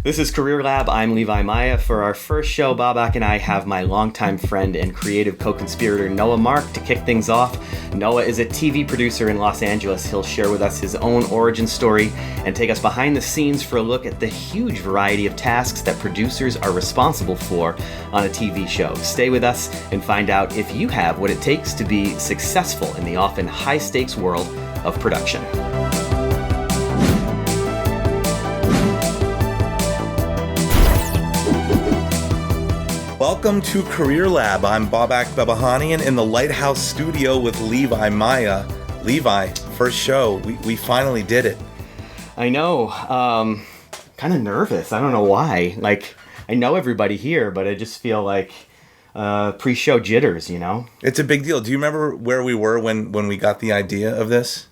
This is Career Lab. I'm Levi Maya. For our first show, Babak and I have my longtime friend and creative co-conspirator Noah Mark to kick things off. Noah is a TV producer in Los Angeles. He'll share with us his own origin story and take us behind the scenes for a look at the huge variety of tasks that producers are responsible for on a TV show. Stay with us and find out if you have what it takes to be successful in the often high-stakes world of production. Welcome to Career Lab. I'm Babak Babahanian in the Lighthouse studio with Levi Maya. Levi, first show. We finally did it. I know. Kind of nervous. I don't know why. Like, I know everybody here, but I just feel like pre-show jitters, you know? It's a big deal. Do you remember where we were when we got the idea of this?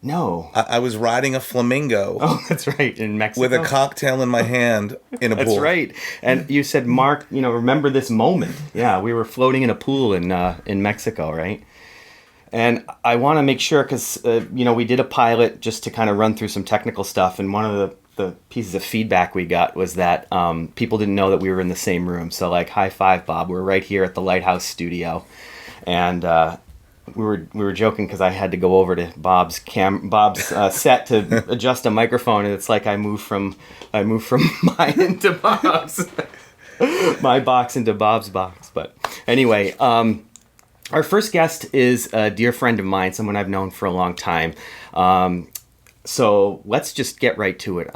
No. I was riding a flamingo. Oh, that's right, in Mexico. With a cocktail in my hand in a pool. That's right. And you said, Mark, remember this moment. Yeah, we were floating in a pool in Mexico, right? And I want to make sure, because, we did a pilot just to kind of run through some technical stuff. And one of the pieces of feedback we got was that people didn't know that we were in the same room. So, like, high five, Bob. We're right here at the Lighthouse studio. And we were joking because I had to go over to Bob's set to adjust a microphone, and it's like I moved from mine into Bob's, my box into Bob's box. But anyway, our first guest is a dear friend of mine, someone I've known for a long time. So let's just get right to it.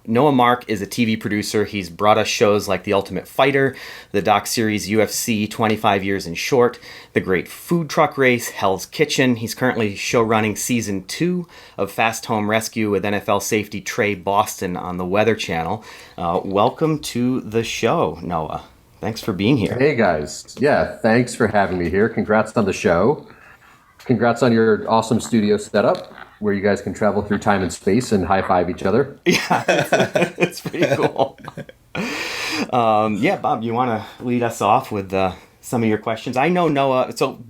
Noah Mark is a TV producer. He's brought us shows like The Ultimate Fighter, the doc series UFC 25 Years in Short, The Great Food Truck Race, Hell's Kitchen. He's currently show running season 2 of Fast Home Rescue with NFL safety Trey Boston on the Weather Channel. Welcome to the show, Noah. Thanks for being here. Hey guys. Yeah, thanks for having me here. Congrats on the show. Congrats on your awesome studio setup, where you guys can travel through time and space and high-five each other. Yeah, it's pretty cool. Bob, you want to lead us off with some of your questions? I know Noah, so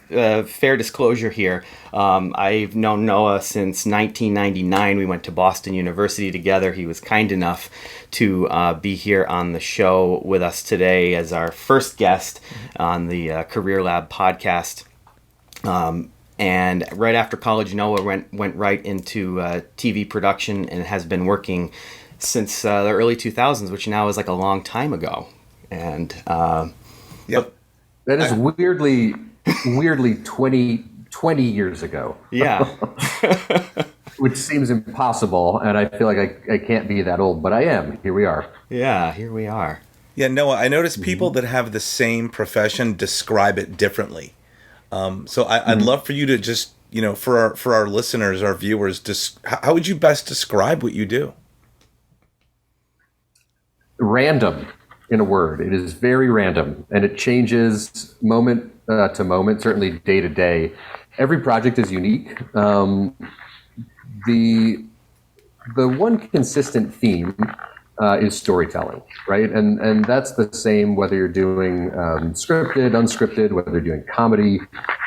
fair disclosure here, I've known Noah since 1999. We went to Boston University together. He was kind enough to be here on the show with us today as our first guest on the Career Lab podcast. And right after college, Noah went right into TV production and has been working since the early 2000s, which now is like a long time ago. And Yep. That is weirdly 20 years ago. Yeah. Which seems impossible, and I feel like I can't be that old, but I am. Here we are. Yeah, here we are. Yeah, Noah, I notice people that have the same profession describe it differently. So I'd love for you to just, for our listeners, our viewers, how would you best describe what you do? Random, in a word. It is very random, and it changes moment to moment, certainly day to day. Every project is unique. The one consistent theme is storytelling, right? And that's the same whether you're doing scripted, unscripted, whether you're doing comedy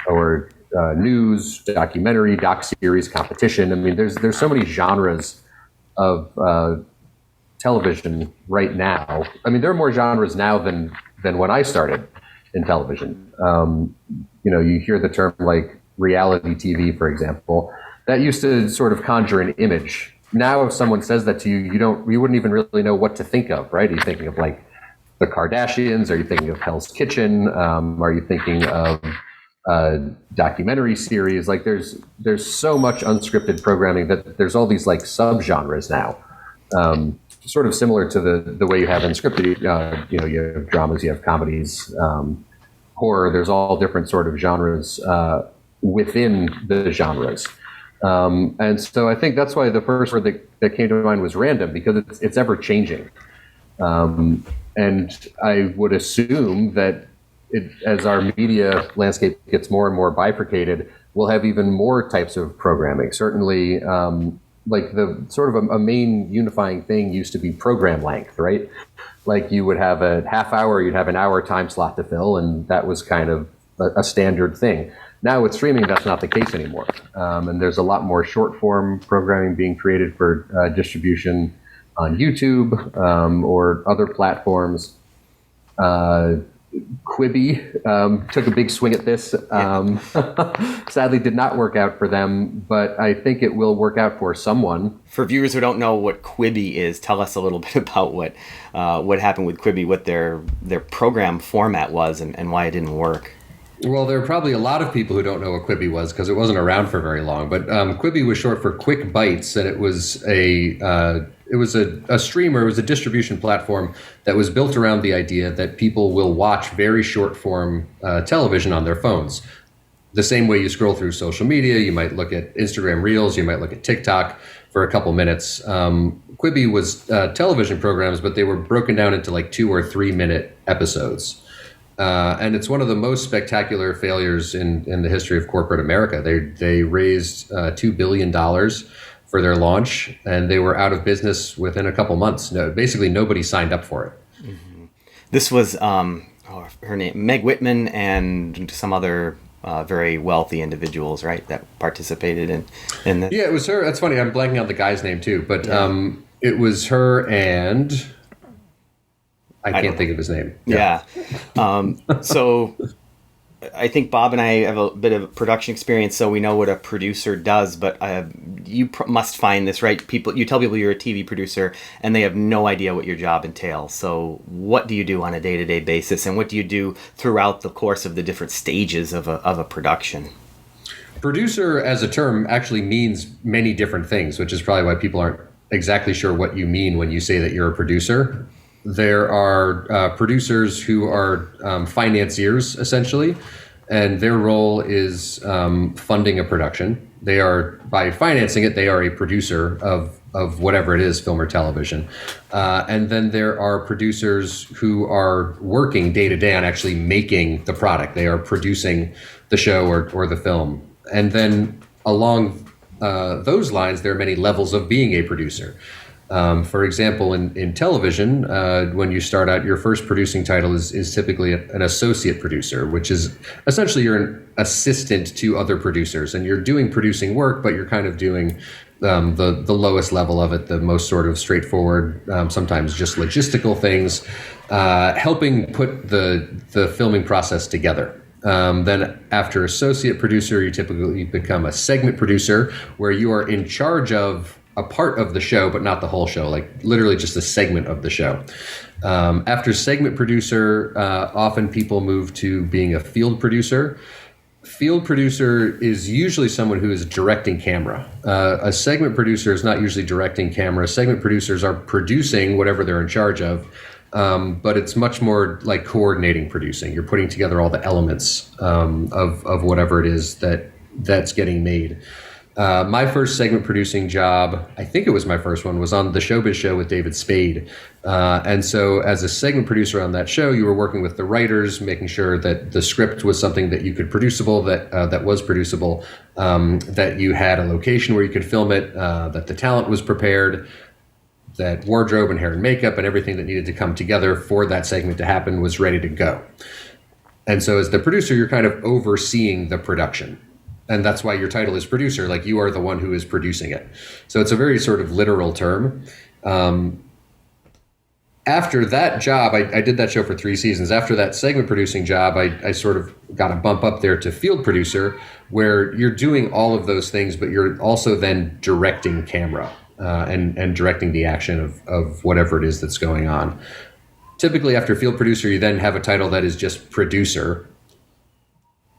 or news, documentary, doc series, competition. I mean, there's so many genres of television right now. I mean, there are more genres now than when I started in television. You hear the term like reality TV, for example. That used to sort of conjure an image. Now, if someone says that to you, you wouldn't even really know what to think of, right? Are you thinking of like the Kardashians? Are you thinking of Hell's Kitchen? Are you thinking of documentary series? Like there's so much unscripted programming that there's all these like subgenres now. Sort of similar to the way you have unscripted. You have dramas, you have comedies, horror. There's all different sort of genres within the genres. And so I think that's why the first word that came to mind was random, because it's ever changing. And I would assume that as our media landscape gets more and more bifurcated, we'll have even more types of programming. Certainly, like the sort of a main unifying thing used to be program length, right? Like you would have a half hour, you'd have an hour time slot to fill, and that was kind of a standard thing. Now with streaming, that's not the case anymore. And there's a lot more short form programming being created for distribution. on YouTube or other platforms. Quibi took a big swing at this. Sadly, did not work out for them, but I think it will work out for someone. For viewers who don't know what Quibi is, tell us a little bit about what happened with Quibi, what their program format was, and why it didn't work. Well, there are probably a lot of people who don't know what Quibi was because it wasn't around for very long. But Quibi was short for Quick Bites, and it was a streamer, it was a distribution platform that was built around the idea that people will watch very short form television on their phones. The same way you scroll through social media, you might look at Instagram Reels, you might look at TikTok for a couple minutes. Quibi was television programs, but they were broken down into like 2 or 3 minute episodes. And it's one of the most spectacular failures in the history of corporate America. They raised $2 billion for their launch, and they were out of business within a couple months. No, basically, nobody signed up for it. Mm-hmm. This was her name, Meg Whitman, and some other very wealthy individuals, right, that participated in this. Yeah, it was her. That's funny. I'm blanking on the guy's name too, but it was her and I can't think of his name. Yeah. So I think Bob and I have a bit of production experience, so we know what a producer does, but you must find this, right? You tell people you're a TV producer, and they have no idea what your job entails. So what do you do on a day-to-day basis, and what do you do throughout the course of the different stages of a production? Producer as a term actually means many different things, which is probably why people aren't exactly sure what you mean when you say that you're a producer. There are producers who are financiers, essentially, and their role is funding a production. They are, by financing it, they are a producer of whatever it is, film or television. And then there are producers who are working day to day on actually making the product. They are producing the show or the film. And then along those lines, there are many levels of being a producer. For example, in television, when you start out, your first producing title is typically an associate producer, which is essentially you're an assistant to other producers, and you're doing producing work, but you're kind of doing the lowest level of it, the most sort of straightforward, sometimes just logistical things, helping put the filming process together. Then after associate producer, you typically become a segment producer, where you are in charge of a part of the show, but not the whole show, like literally just a segment of the show. After segment producer, often people move to being a field producer. Field producer is usually someone who is directing camera. A segment producer is not usually directing camera. Segment producers are producing whatever they're in charge of, but it's much more like coordinating producing. You're putting together all the elements of whatever it is that's getting made. My first segment producing job, I think it was my first one, was on the Showbiz Show with David Spade. And so as a segment producer on that show, you were working with the writers, making sure that the script was something that you could producible, that was producible, that you had a location where you could film it, that the talent was prepared, that wardrobe and hair and makeup and everything that needed to come together for that segment to happen was ready to go. And so as the producer, you're kind of overseeing the production. And that's why your title is producer, like you are the one who is producing it. So it's a very sort of literal term. After that job, I did that show for 3 seasons. After that segment producing job, I sort of got a bump up there to field producer, where you're doing all of those things, but you're also then directing camera and directing the action of whatever it is that's going on. Typically after field producer, you then have a title that is just producer,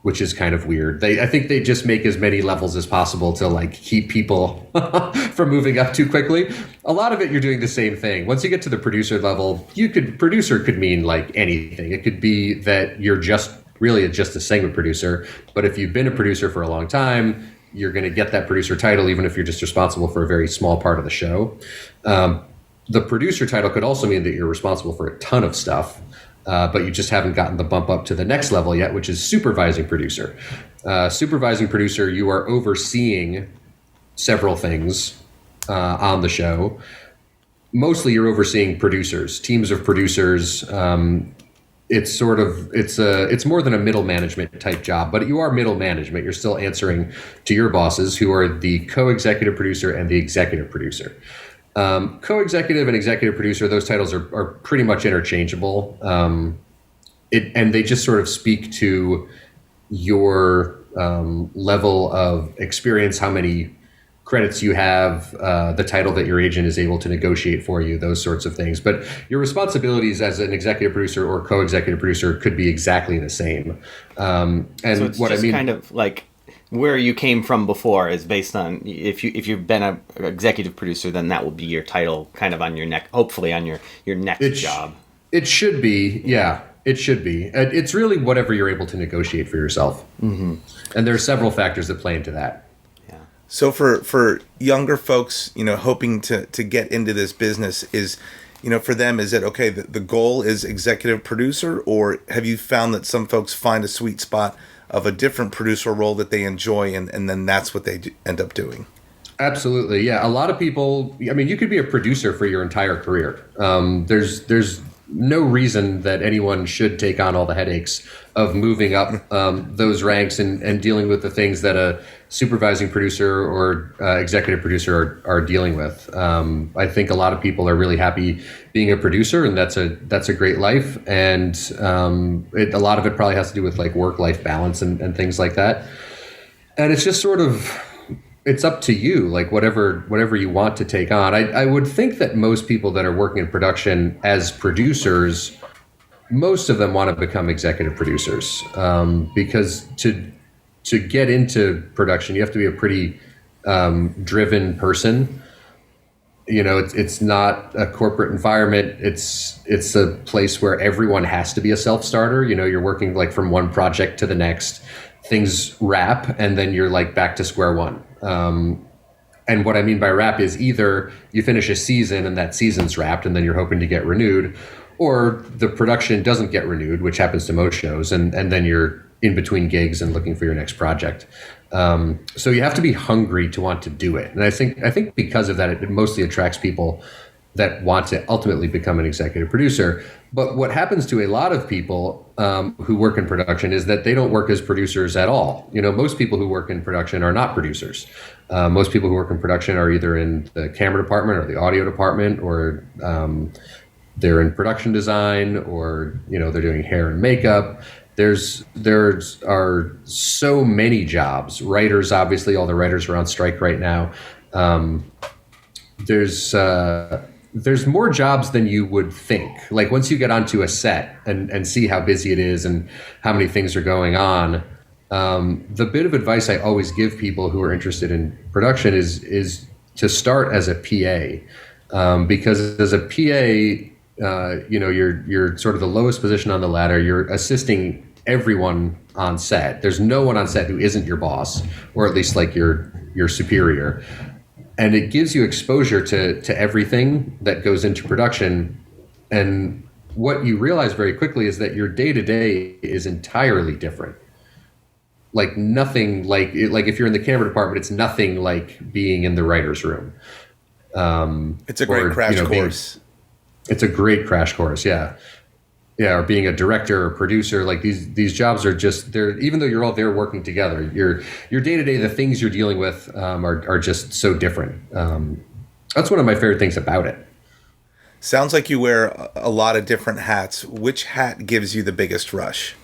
which is kind of weird. I think they just make as many levels as possible to like keep people from moving up too quickly. A lot of it, you're doing the same thing. Once you get to the producer level, producer could mean like anything. It could be that you're just a segment producer. But if you've been a producer for a long time, you're going to get that producer title, even if you're just responsible for a very small part of the show. The producer title could also mean that you're responsible for a ton of stuff. But you just haven't gotten the bump up to the next level yet, which is supervising producer. Supervising producer, you are overseeing several things on the show. Mostly you're overseeing producers, teams of producers. It's more than a middle management type job, but you are middle management. You're still answering to your bosses, who are the co-executive producer and the executive producer. Co-executive and executive producer, those titles are pretty much interchangeable. And they just sort of speak to your level of experience, how many credits you have, the title that your agent is able to negotiate for you, those sorts of things. But your responsibilities as an executive producer or co-executive producer could be exactly the same. And So it's what just I mean, kind of like where you came from before is based on if you've been a executive producer, then that will be your title, kind of on your neck, hopefully on your next job. it should be, yeah. It should be. It's really whatever you're able to negotiate for yourself. Mm-hmm. And there are several factors that play into that. So for younger folks, hoping to get into this business is, for them, is it okay, the goal is executive producer, or have you found that some folks find a sweet spot of a different producer role that they enjoy and then that's what they end up doing? Absolutely. Yeah. A lot of people, I mean, you could be a producer for your entire career. There's no reason that anyone should take on all the headaches of moving up those ranks and dealing with the things that a supervising producer or executive producer are dealing with. I think a lot of people are really happy being a producer, and that's a great life. And a lot of it probably has to do with like work-life balance and things like that. And it's just sort of, it's up to you, like whatever you want to take on. I would think that most people that are working in production as producers, most of them want to become executive producers, because to get into production, you have to be a pretty driven person. It's not a corporate environment. It's a place where everyone has to be a self-starter. You're working like from one project to the next. Things wrap, and then you're like back to square one. And what I mean by wrap is either you finish a season and that season's wrapped and then you're hoping to get renewed, or the production doesn't get renewed, which happens to most shows, and then you're in between gigs and looking for your next project. So you have to be hungry to want to do it. And I think because of that, it mostly attracts people that want to ultimately become an executive producer. But what happens to a lot of people who work in production is that they don't work as producers at all. Most people who work in production are not producers. Most people who work in production are either in the camera department or the audio department, or they're in production design, or they're doing hair and makeup. There are so many jobs. Writers, obviously, all the writers are on strike right now. There's more jobs than you would think. Like once you get onto a set and see how busy it is and how many things are going on, the bit of advice I always give people who are interested in production is to start as a PA, because as a PA, you're sort of the lowest position on the ladder. You're assisting everyone on set. There's no one on set who isn't your boss, or at least like your superior. And it gives you exposure to everything that goes into production. And what you realize very quickly is that your day-to-day is entirely different. Like nothing like if you're in the camera department, it's nothing like being in the writer's room. It's a great crash course. It's a great crash course, yeah. Yeah, or being a director or producer, like these jobs are just, they're, even though you're all there working together, your day-to-day, the things you're dealing with are just so different. That's one of my favorite things about it. Sounds like you wear a lot of different hats. Which hat gives you the biggest rush?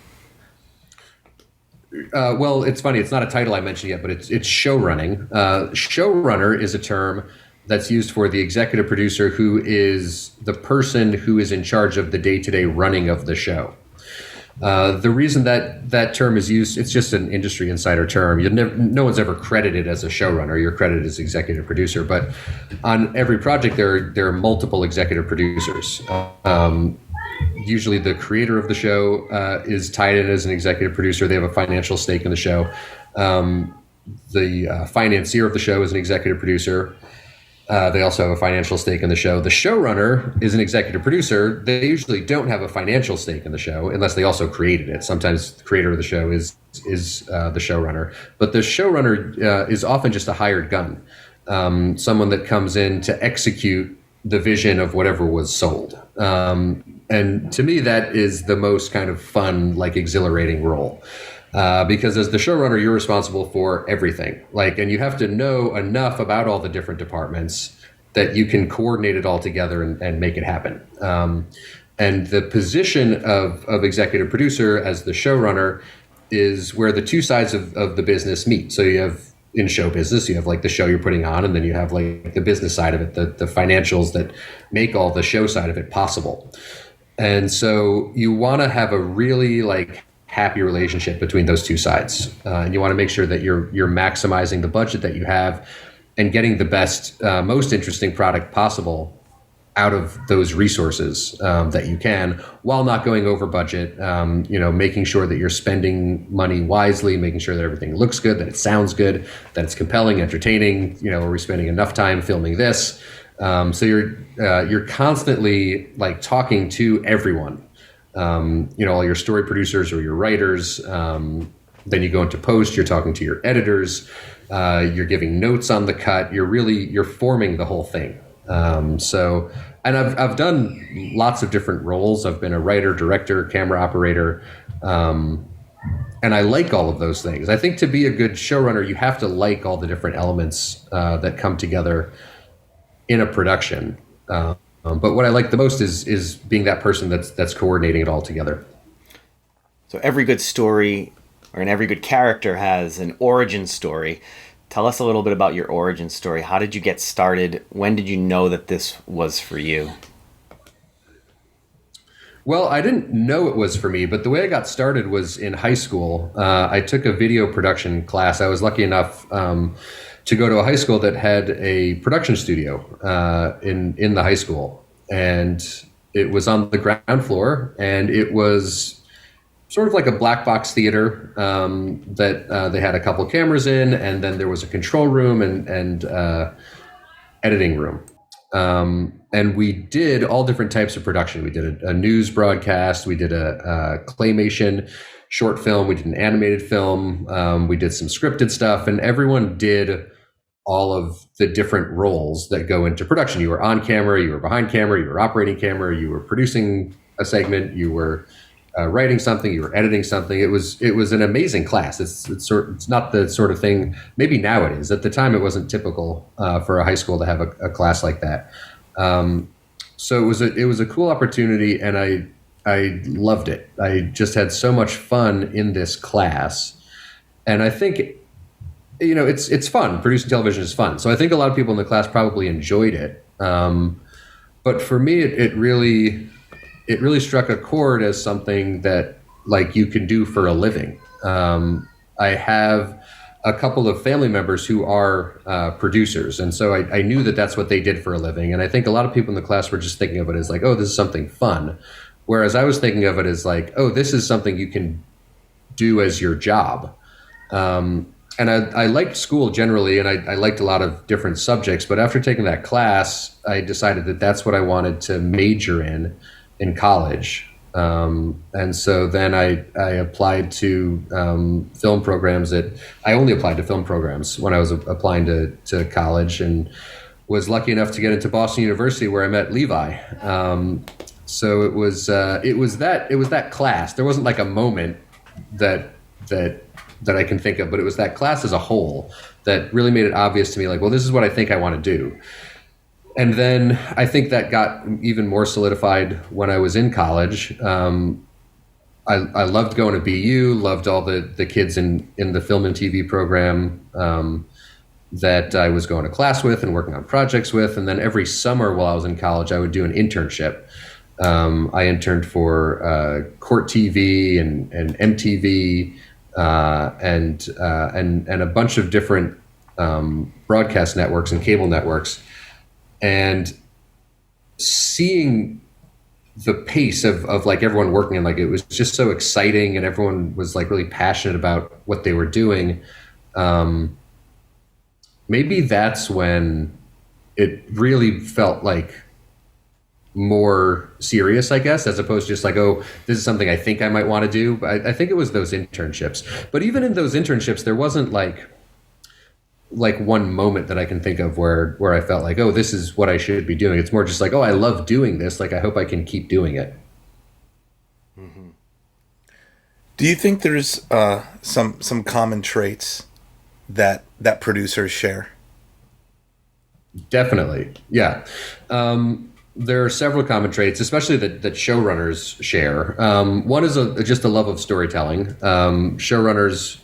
Well, it's funny. It's not a title I mentioned yet, but it's show running. Showrunner is a term that's used for the executive producer, who is the person who is in charge of the day-to-day running of the show. The reason that term is used, it's just an industry insider term. No one's ever credited as a showrunner. You're credited as executive producer. But on every project, there are multiple executive producers. Usually the creator of the show is tied in as an executive producer. They have a financial stake in the show. The financier of the show is an executive producer. They also have a financial stake in the show. The showrunner is an executive producer. They usually don't have a financial stake in the show unless they also created it. Sometimes the creator of the show is the showrunner. But the showrunner is often just a hired gun, someone that comes in to execute the vision of whatever was sold. And to me, that is the most kind of fun, like exhilarating role. Because as the showrunner, you're responsible for everything. And you have to know enough about all the different departments that you can coordinate it all together and make it happen. And the position of executive producer as the showrunner is where the two sides of the business meet. So you have, in show business, you have like the show you're putting on, and then you have like the business side of it, the financials that make all the show side of it possible. And so you want to have a really like happy relationship between those two sides. And you want to make sure that you're maximizing the budget that you have and getting the best, most interesting product possible out of those resources that you can, while not going over budget. Making sure that you're spending money wisely, making sure that everything looks good, that it sounds good, that it's compelling, entertaining. Are we spending enough time filming this? So you're constantly like talking to everyone. All your story producers or your writers. Then you go into post. You're talking to your editors. You're giving notes on the cut. You're forming the whole thing. And I've done lots of different roles. I've been a writer, director, camera operator, and I like all of those things. I think to be a good showrunner, you have to like all the different elements that come together in a production. But what I like the most is being that person that's coordinating it all together. So every good story and every good character has an origin story. Tell us a little bit about your origin story. How did you get started? When did you know that this was for you? Well, I didn't know it was for me, but the way I got started was in high school. I took a video production class. I was lucky enough to go to a high school that had a production studio in the high school. And it was on the ground floor, and it was sort of like a black box theater that they had a couple cameras in, and then there was a control room and editing room. And we did all different types of production. We did a news broadcast. We did a claymation short film. We did an animated film. We did some scripted stuff, and everyone did all of the different roles that go into production. You were on camera, you were behind camera, you were operating camera, you were producing a segment, you were writing something, you were editing something. It was an amazing class. It's not the sort of thing, maybe now it is. At the time, it wasn't typical for a high school to have a class like that. So it was a cool opportunity, and I loved it. I just had so much fun in this class, and I think it's fun. Producing television is fun. So I think a lot of people in the class probably enjoyed it. But for me, it really struck a chord as something that like you can do for a living. I have a couple of family members who are producers, and so I knew that that's what they did for a living. And I think a lot of people in the class were just thinking of it as like, oh, this is something fun. Whereas I was thinking of it as like, oh, this is something you can do as your job. And I liked school generally, and I liked a lot of different subjects. But after taking that class, I decided that that's what I wanted to major in college. And so then I applied to film programs. I only applied to film programs when I was applying to college, and was lucky enough to get into Boston University, where I met Levi. So it was that class. There wasn't like a moment that I can think of, but it was that class as a whole that really made it obvious to me, like, well, this is what I think I want to do. And then I think that got even more solidified when I was in college. I loved going to BU, loved all the kids in the film and TV program that I was going to class with and working on projects with. And then every summer while I was in college, I would do an internship. I interned for Court TV and MTV and a bunch of different broadcast networks and cable networks. And seeing the pace of like everyone working, and like it was just so exciting, and everyone was like really passionate about what they were doing. Maybe that's when it really felt like more serious, I guess, as opposed to just like, oh, this is something I think I might want to do. I think it was those internships. But even in those internships, there wasn't like one moment that I can think of where I felt like, oh, this is what I should be doing. It's more just like, oh, I love doing this. Like, I hope I can keep doing it. Mm-hmm. Do you think there's some common traits that producers share? Definitely. Yeah. There are several common traits, especially that showrunners share. One is just a love of storytelling. Showrunners,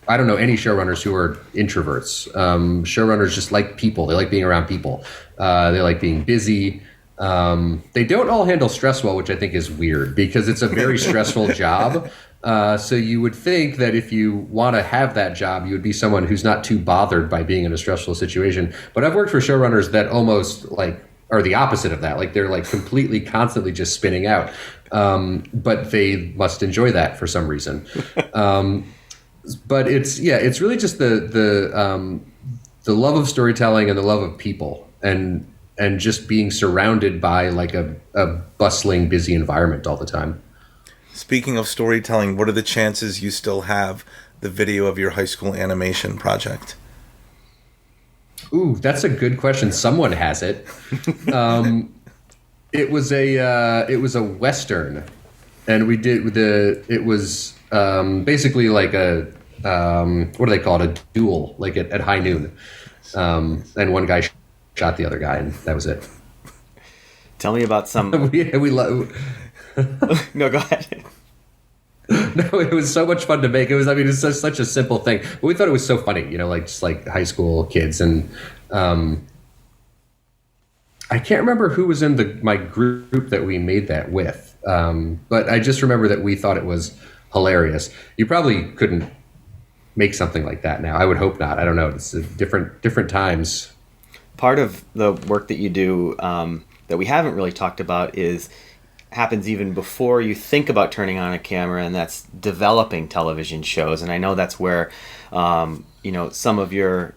I don't know any showrunners who are introverts. Showrunners just like people. They like being around people. They like being busy. They don't all handle stress well, which I think is weird because it's a very stressful job. So you would think that if you want to have that job, you would be someone who's not too bothered by being in a stressful situation. But I've worked for showrunners that almost like are the opposite of that. Like they're like completely constantly just spinning out. But they must enjoy that for some reason. But it's really just the love of storytelling and the love of people and just being surrounded by like a bustling, busy environment all the time. Speaking of storytelling, what are the chances you still have the video of your high school animation project? Ooh, that's a good question. Someone has it. It was a Western, and we did it was basically like a what do they call it? A duel, like at high noon, and one guy shot the other guy, and that was it. Tell me about some. we love. No, go ahead. No, it was so much fun to make. It's such a simple thing, but we thought it was so funny, like just like high school kids. And I can't remember who was in my group that we made that with, but I just remember that we thought it was hilarious. You probably couldn't make something like that now. I would hope not. I don't know. It's different times. Part of the work that you do that we haven't really talked about happens even before you think about turning on a camera, and that's developing television shows. And I know that's where some of your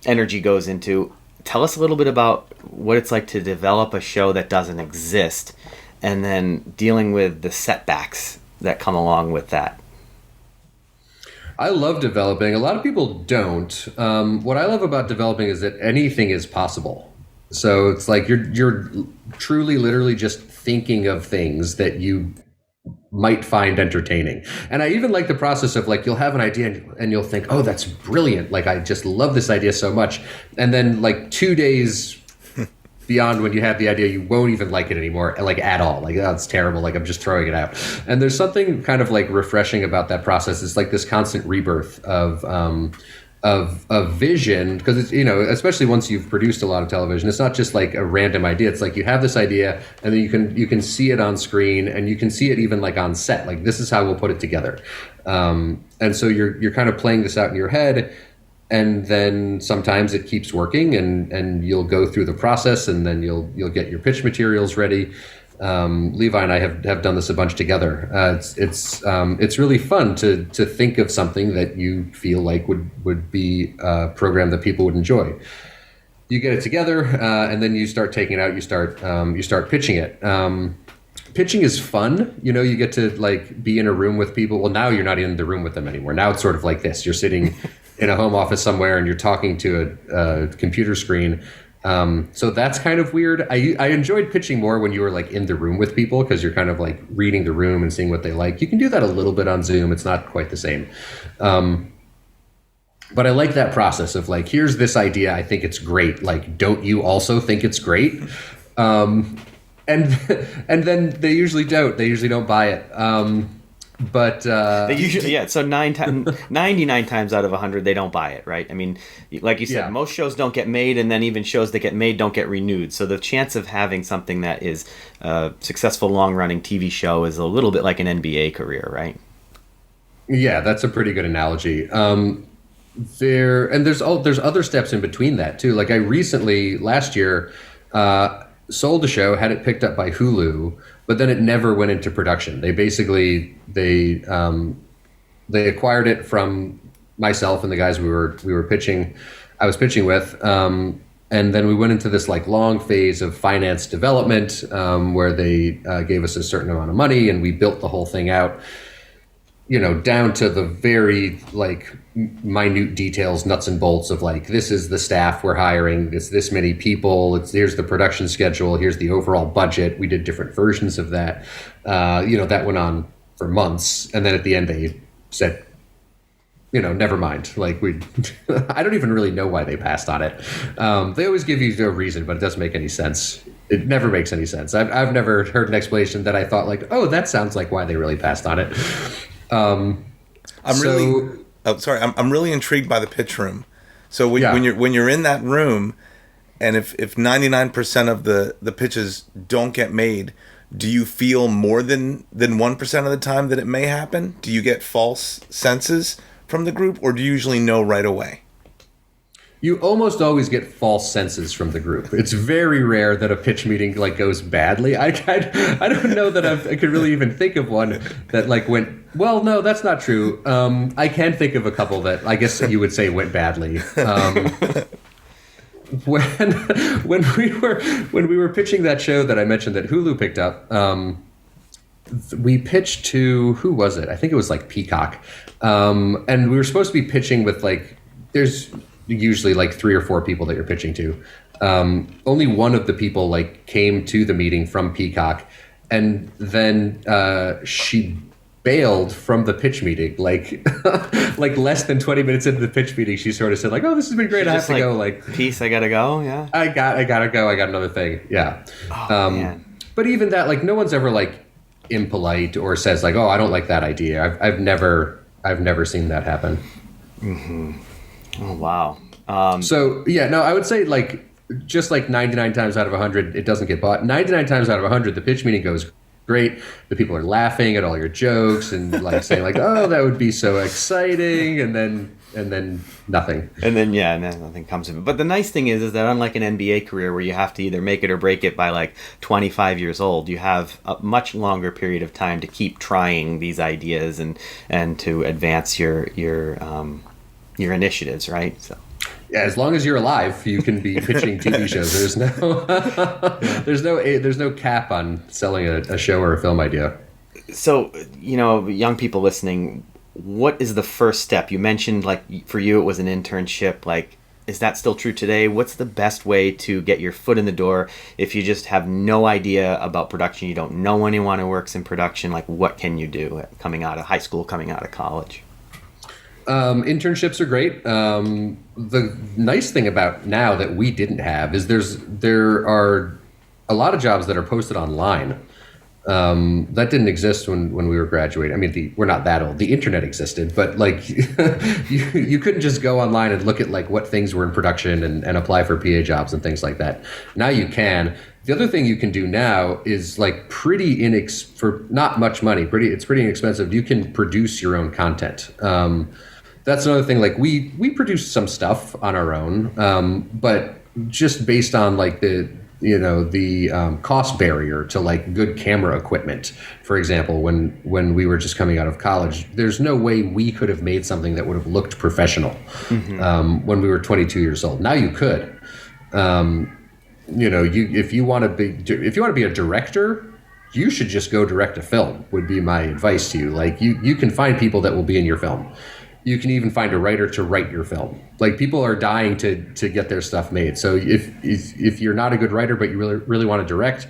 energy goes into. Tell us a little bit about what it's like to develop a show that doesn't exist, and then dealing with the setbacks that come along with that. I love developing. A lot of people don't. What I love about developing is that anything is possible. So it's like you're truly, literally just thinking of things that you might find entertaining. And I even like the process of like, you'll have an idea and you'll think, oh, that's brilliant. Like, I just love this idea so much. And then like 2 days beyond when you have the idea, you won't even like it anymore, like at all. Like, oh, it's terrible. Like, I'm just throwing it out. And there's something kind of like refreshing about that process. It's like this constant rebirth of vision, because it's, especially once you've produced a lot of television, it's not just like a random idea. It's like you have this idea and then you can see it on screen, and you can see it even like on set. Like, this is how we'll put it together. And so you're kind of playing this out in your head, and then sometimes it keeps working, and you'll go through the process, and then you'll get your pitch materials ready. Levi and I have done this a bunch together. It's really fun to think of something that you feel like would be a program that people would enjoy. You get it together, and then you start taking it out. You start pitching it. Pitching is fun. You get to like be in a room with people. Well, now you're not in the room with them anymore. Now it's sort of like this. You're sitting in a home office somewhere, and you're talking to a computer screen. So that's kind of weird. I enjoyed pitching more when you were like in the room with people, because you're kind of like reading the room and seeing what they like. You can do that a little bit on Zoom. It's not quite the same. But I like that process of like, here's this idea. I think it's great. Like, don't you also think it's great? And then they usually don't. They usually don't buy it. But they usually, so 99 times out of 100 they don't buy it, right? I mean, like you said, most shows don't get made, and then even shows that get made don't get renewed. So the chance of having something that is a successful long-running TV show is a little bit like an NBA career, right? Yeah, that's a pretty good analogy. There's other steps in between that too. Like, I recently, last year, sold a show, had it picked up by Hulu, but then it never went into production. They basically they acquired it from myself and the guys I was pitching with, and then we went into this like long phase of finance development, where they gave us a certain amount of money, and we built the whole thing out, down to the very like minute details, nuts and bolts of like, this is the staff we're hiring, it's this many people, here's the production schedule, here's the overall budget. We did different versions of that. That went on for months, and then at the end they said, never mind. Like I don't even really know why they passed on it. They always give you a reason, but it doesn't make any sense. It never makes any sense. I've never heard an explanation that I thought like, oh, that sounds like why they really passed on it. I'm really intrigued by the pitch room. So when you're in that room, and if 99% of the pitches don't get made, do you feel more than 1% of the time that it may happen? Do you get false senses from the group, or do you usually know right away? You almost always get false senses from the group. It's very rare that a pitch meeting like goes badly. I don't know that I could really even think of one that like went well. No, that's not true. I can think of a couple that I guess you would say went badly. When we were pitching that show that I mentioned that Hulu picked up, we pitched to, who was it? I think it was like Peacock, and we were supposed to be pitching with like there's usually like 3 or 4 people that you're pitching to. Only one of the people like came to the meeting from Peacock, and then she bailed from the pitch meeting like like less than 20 minutes into the pitch meeting. She sort of said like, oh, this has been great. I have to go. Like, peace, I gotta go. Yeah, I gotta go. I got another thing. Yeah. Man. But even that, like, no one's ever like impolite or says like, oh, I don't like that idea. I've never seen that happen. Mm-hmm. Oh wow. So yeah, no, I would say like just like 99 times out of 100 it doesn't get bought. 99 times out of 100 the pitch meeting goes great. The people are laughing at all your jokes and like saying like, oh, that would be so exciting, and then nothing. And then nothing comes of it. But the nice thing is that unlike an NBA career where you have to either make it or break it by like 25 years old, you have a much longer period of time to keep trying these ideas and to advance your initiatives, right? So yeah, as long as you're alive, you can be pitching TV shows. There's no cap on selling a show or a film idea. So, young people listening, what is the first step? You mentioned like for you it was an internship. Like, is that still true today? What's the best way to get your foot in the door if you just have no idea about production? You don't know anyone who works in production. Like, what can you do coming out of high school, coming out of college? Internships are great. The nice thing about now that we didn't have is there are a lot of jobs that are posted online. That didn't exist when we were graduating. I mean, we're not that old. The internet existed, but like you couldn't just go online and look at like what things were in production and apply for PA jobs and things like that. Now you can. The other thing you can do now is like for not much money. It's pretty inexpensive. You can produce your own content. That's another thing. Like we produce some stuff on our own, but just based on like the cost barrier to like good camera equipment. For example, when we were just coming out of college, there's no way we could have made something that would have looked professional when we were 22 years old. Now you could. If you want to be a director, you should just go direct a film. Would be my advice to you. Like you can find people that will be in your film. You can even find a writer to write your film. Like people are dying to get their stuff made. So if you're not a good writer but you really want to direct,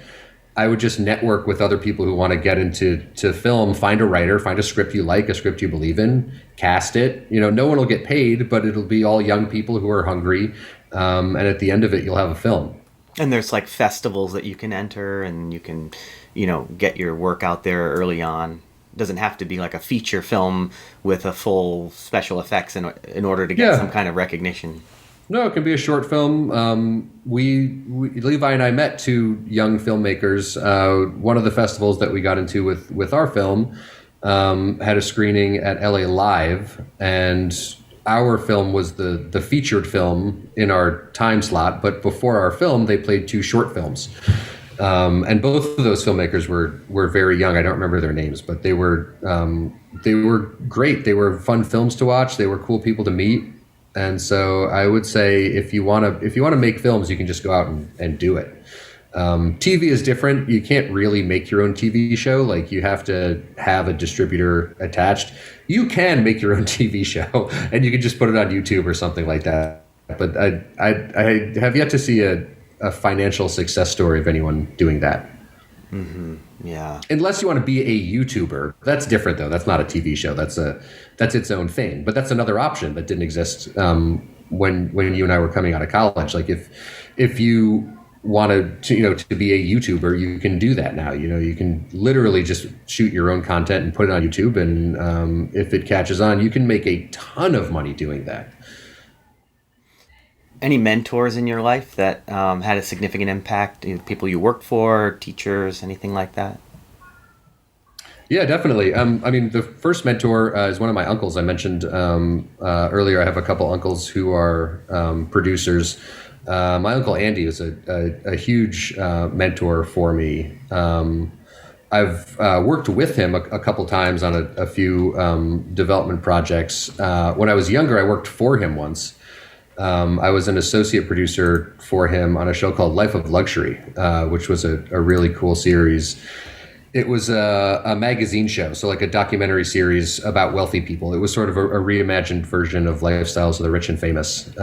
I would just network with other people who want to get into film. Find a writer, find a script you like, a script you believe in, cast it. No one will get paid, but it'll be all young people who are hungry. And at the end of it, you'll have a film. And there's like festivals that you can enter, and you can, get your work out there early on. It doesn't have to be like a feature film with a full special effects in order to get some kind of recognition. No, it can be a short film. Levi and I met 2 young filmmakers. One of the festivals that we got into with our film had a screening at LA Live, and our film was the featured film in our time slot. But before our film, they played 2 short films. And both of those filmmakers were very young. I don't remember their names, but they were great. They were fun films to watch. They were cool people to meet. And so I would say if you want to make films, you can just go out and do it. TV is different. You can't really make your own TV show. Like you have to have a distributor attached. You can make your own TV show and you can just put it on YouTube or something like that. But I have yet to see a financial success story of anyone doing that. Yeah. Unless you want to be a YouTuber. That's different, though. That's not a TV show. That's its own thing. But that's another option that didn't exist when you and I were coming out of college. Like if you wanted to be a YouTuber, you can do that now. You can literally just shoot your own content and put it on YouTube, and if it catches on, you can make a ton of money doing that. Any mentors in your life that had a significant impact? People you worked for, teachers, anything like that? Yeah, definitely. I mean, the first mentor is one of my uncles. I mentioned earlier, I have a couple uncles who are producers. My uncle Andy is a huge mentor for me. I've worked with him a couple times on a few development projects. When I was younger, I worked for him once. I was an associate producer for him on a show called Life of Luxury, which was a really cool series. It was a magazine show, so like a documentary series about wealthy people. It was sort of a reimagined version of Lifestyles of the Rich and Famous.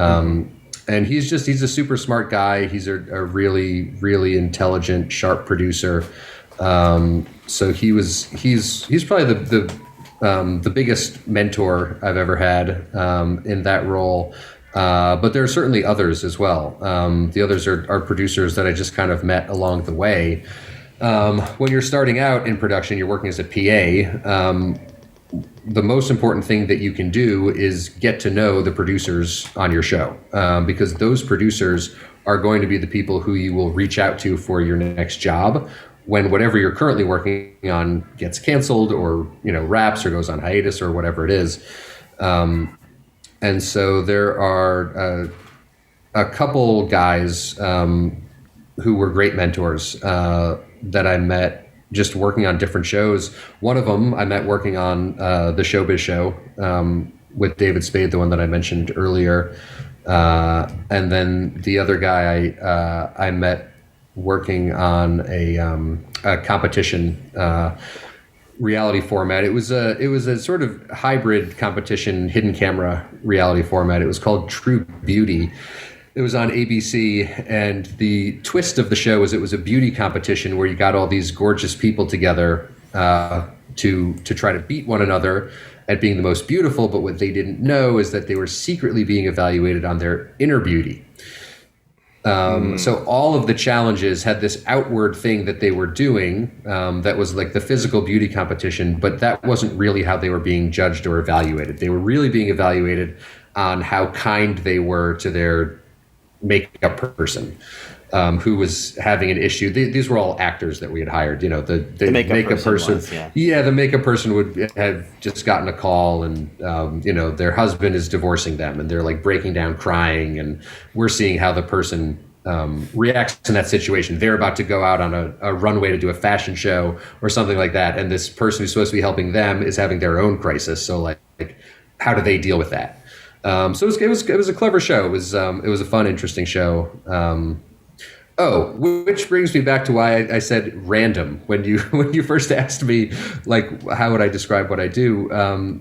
And he's a super smart guy. He's a really, really intelligent, sharp producer. So he's probably the biggest mentor I've ever had in that role. But there are certainly others as well. The others are producers that I just kind of met along the way. When you're starting out in production, you're working as a PA. The most important thing that you can do is get to know the producers on your show, because those producers are going to be the people who you will reach out to for your next job when whatever you're currently working on gets canceled or wraps or goes on hiatus or whatever it is. And so there are a couple guys who were great mentors that I met just working on different shows. One of them I met working on the Showbiz Show with David Spade, the one that I mentioned earlier. And then the other guy I met working on a competition reality format. It was a sort of hybrid competition, hidden camera reality format. It was called True Beauty. It was on ABC, and the twist of the show was it was a beauty competition where you got all these gorgeous people together to try to beat one another at being the most beautiful. But what they didn't know is that they were secretly being evaluated on their inner beauty. So all of the challenges had this outward thing that they were doing that was like the physical beauty competition, but that wasn't really how they were being judged or evaluated. They were really being evaluated on how kind they were to their makeup person who was having an issue. These were all actors that we had hired. The makeup person was, the makeup person would have just gotten a call, and their husband is divorcing them, and they're like breaking down crying, and we're seeing how the person reacts in that situation. They're about to go out on a runway to do a fashion show or something like that, and this person who's supposed to be helping them is having their own crisis. So like how do they deal with that? So it was a clever show. It was a fun, interesting show. Which brings me back to why I said random when you first asked me, like, how would I describe what I do?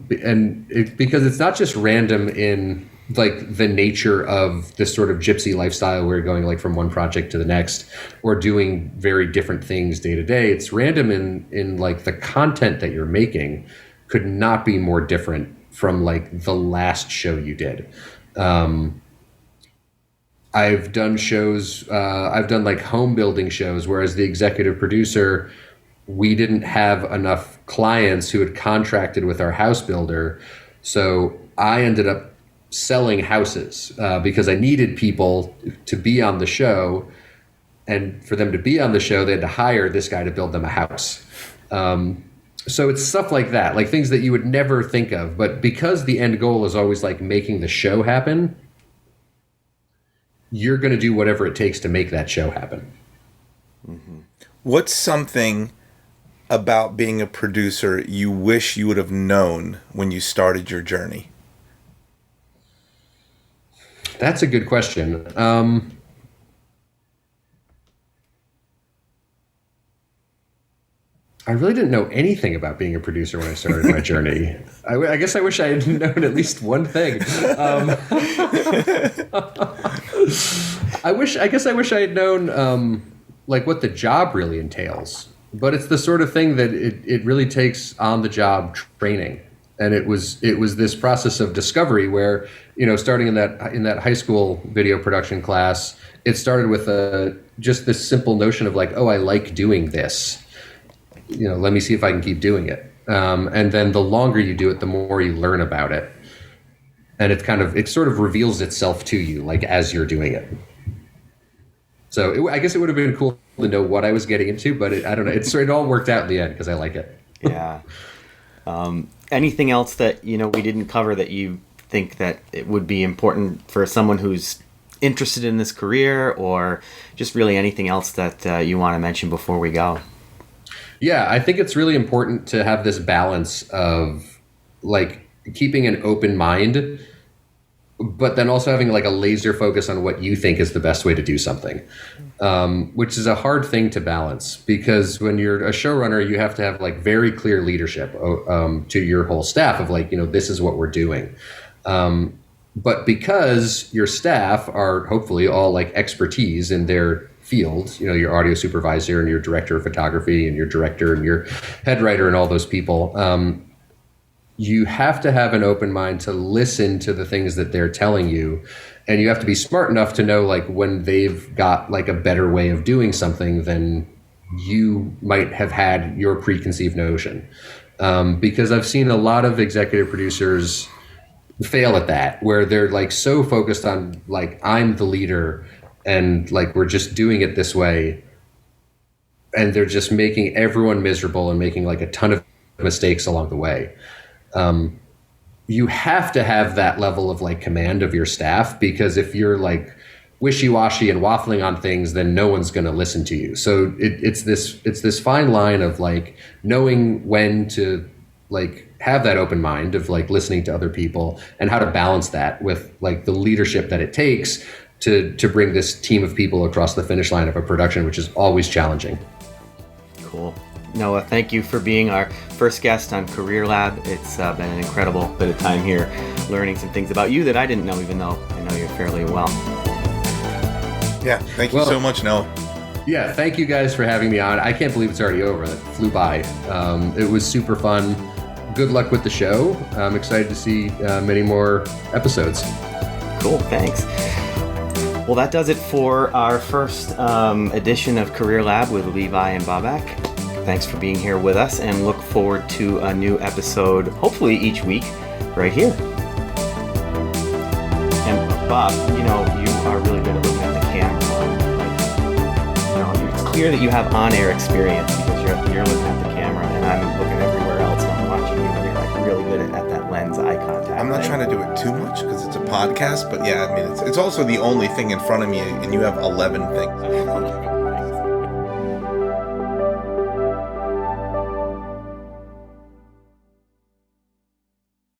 Because it's not just random in like the nature of this sort of gypsy lifestyle where you're going like from one project to the next or doing very different things day to day. It's random in like the content that you're making could not be more different from like the last show you did. I've done shows, I've done like home building shows, whereas the executive producer, we didn't have enough clients who had contracted with our house builder. So I ended up selling houses because I needed people to be on the show. And for them to be on the show, they had to hire this guy to build them a house. So it's stuff like that, like things that you would never think of. But because the end goal is always like making the show happen, you're going to do whatever it takes to make that show happen. Mm-hmm. What's something about being a producer you wish you would have known when you started your journey? That's a good question. I really didn't know anything about being a producer when I started my journey. I guess I wish I had known at least one thing. I wish I had known like what the job really entails. but it's the sort of thing that it really takes on the job training. And it was this process of discovery where, starting in that high school video production class, it started with just this simple notion of like, oh, I like doing this. Let me see if I can keep doing it. And then the longer you do it, the more you learn about it. And it sort of reveals itself to you, like as you're doing it. So I guess it would have been cool to know what I was getting into, but I don't know. It all worked out in the end because I like it. Yeah. Anything else that we didn't cover that you think that it would be important for someone who's interested in this career, or just really anything else that you want to mention before we go? Yeah, I think it's really important to have this balance of like keeping an open mind, but then also having like a laser focus on what you think is the best way to do something, which is a hard thing to balance, because when you're a showrunner, you have to have like very clear leadership to your whole staff of like, this is what we're doing. But because your staff are hopefully all like expertise in their field, your audio supervisor and your director of photography and your director and your head writer and all those people, you have to have an open mind to listen to the things that they're telling you. And you have to be smart enough to know like when they've got like a better way of doing something than you might have had your preconceived notion. Because I've seen a lot of executive producers fail at that, where they're like so focused on like, I'm the leader and like we're just doing it this way, and they're just making everyone miserable and making like a ton of mistakes along the way. You have to have that level of like command of your staff, because if you're like wishy-washy and waffling on things, then no one's going to listen to you. So it's this fine line of like knowing when to like have that open mind of like listening to other people, and how to balance that with like the leadership that it takes to bring this team of people across the finish line of a production, which is always challenging. Cool. Noah, thank you for being our first guest on Career Lab. It's been an incredible bit of time here learning some things about you that I didn't know, even though I know you fairly well. Yeah, thank you so much, Noah. Yeah, thank you guys for having me on. I can't believe it's already over. That flew by. It was super fun. Good luck with the show. I'm excited to see many more episodes. Cool, thanks. Well, that does it for our first edition of Career Lab with Levi and Babak. Thanks for being here with us, and look forward to a new episode, hopefully each week, right here. And Bob, you are really good at looking at the camera. It's clear that you have on-air experience, because you're looking at the camera, and I'm looking everywhere else, and I'm watching you, and you're like really good at that lens eye contact. I'm not trying to do it too much because it's a podcast, but yeah, I mean, it's also the only thing in front of me, and you have 11 things.